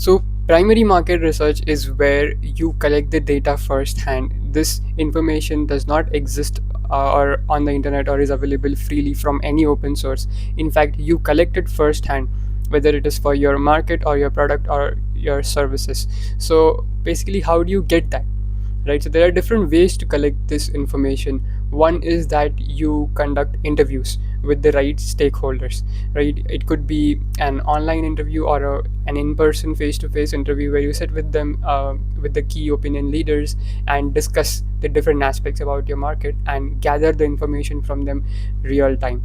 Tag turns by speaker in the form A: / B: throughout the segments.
A: So, primary market research is where you collect the data firsthand. This information does not exist or on the internet or is available freely from any open source. In fact, you collect it firsthand, whether it is for your market or your product or your services. So, basically, how do you get that? Right, so there are different ways to collect this information. One is that you conduct interviews with the right stakeholders, right? It could be an online interview or an in-person face-to-face interview where you sit with them, with the key opinion leaders, and discuss the different aspects about your market and gather the information from them real time.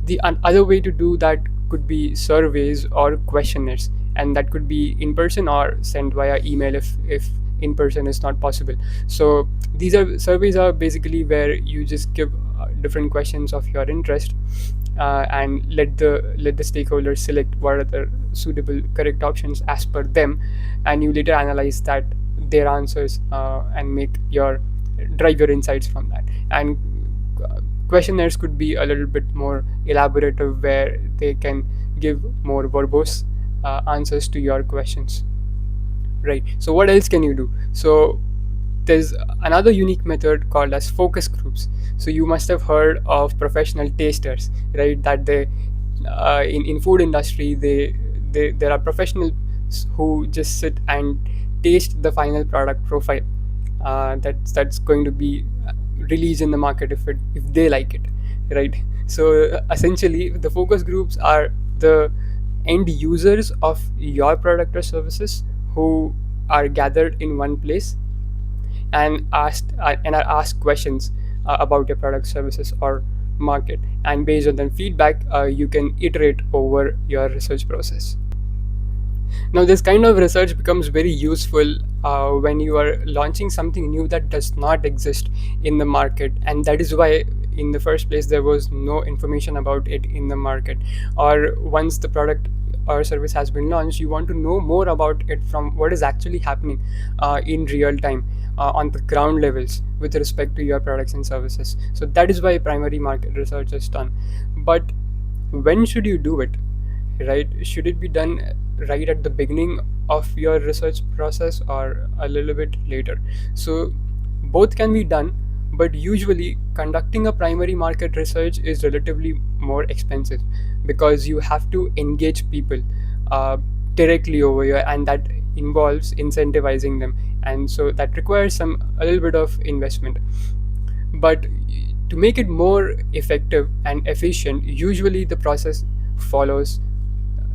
A: The other way to do that could be surveys or questionnaires, and that could be in person or sent via email if in person is not possible. So these are surveys are basically where you just give different questions of your interest, and let the stakeholders select what are the suitable correct options as per them, and you later analyze that their answers, and make your drive your insights from that. And questionnaires could be a little bit more elaborative, where they can give more verbose answers to your questions, right? So what else can you do? So there's another unique method called as focus groups. So you must have heard of professional tasters, right? That they in food industry, they there are professionals who just sit and taste the final product profile, that's going to be released in the market if they like it, right? So essentially the focus groups are the end users of your product or services who are gathered in one place and are asked questions about your product, services, or market. And based on the feedback, you can iterate over your research process. Now, this kind of research becomes very useful when you are launching something new that does not exist in the market, and that is why, in the first place, there was no information about it in the market. Or once the product or service has been launched, you want to know more about it from what is actually happening in real time. On the ground levels with respect to your products and services. So that is why primary market research is done. But when should you do it? Right, should it be done right at the beginning of your research process or a little bit later? So both can be done, but usually conducting a primary market research is relatively more expensive because you have to engage people uh, directly over here, and that involves incentivizing them, and so that requires a little bit of investment. But to make it more effective and efficient, usually the process follows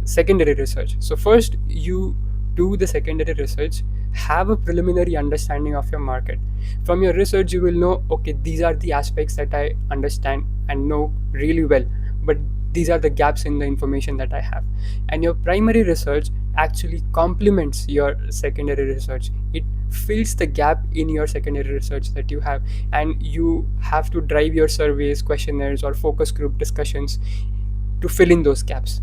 A: secondary research. So first you do the secondary research, have a preliminary understanding of your market. From your research, you will know, okay, these are the aspects that I understand and know really well, but these are the gaps in the information that I have. And your primary research actually complements your secondary research. It fills the gap in your secondary research that you have, and you have to drive your surveys, questionnaires, or focus group discussions to fill in those gaps,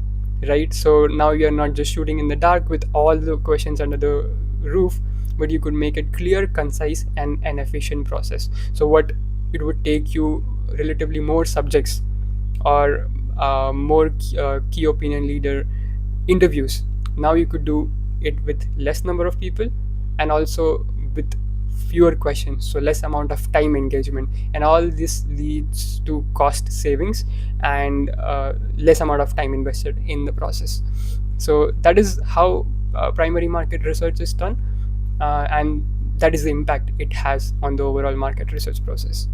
A: right? So now you're not just shooting in the dark with all the questions under the roof, but you could make it clear, concise, and an efficient process. So what it would take you relatively more subjects or more key opinion leader interviews. Now you could do it with less number of people and also with fewer questions, so less amount of time engagement, and all this leads to cost savings and less amount of time invested in the process. So that is how primary market research is done, and that is the impact it has on the overall market research process.